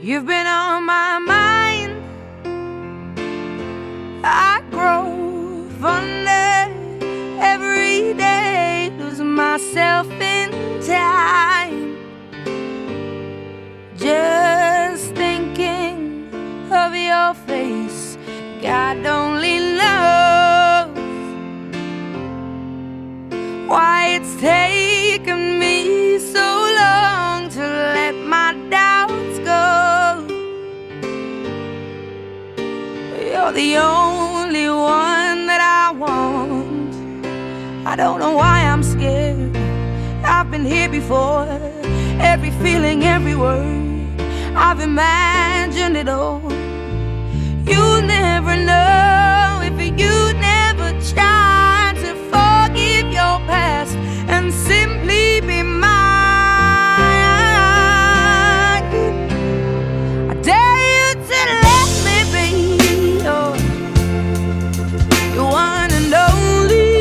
You've been on my mind. I grow fonder every day, lose myself in time, just thinking of your face. God only knows why it's taken me so long to let my doubts go. You're the only one that I want. I don't know why I'm scared. I've been here before. Every feeling, every word, I've imagined it all. You'll never know if you never try to forgive your past and simply be mine. I dare you to let me be your one and only.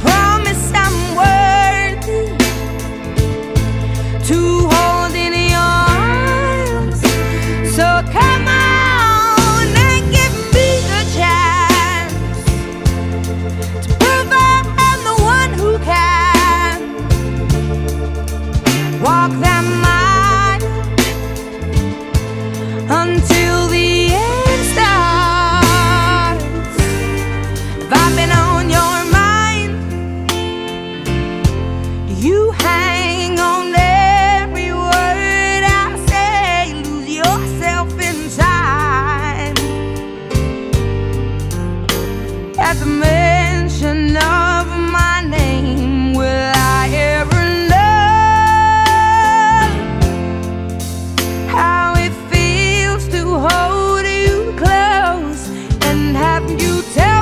Promise I'm worthy to hold in your arms. So come on and give me the chance to prove I'm the one who can walk that mile until the end starts. If I've been on your mind, you hang on every word I say, lose yourself in time. At the mention of my name, will I ever know how it feels to hold you close and have you tell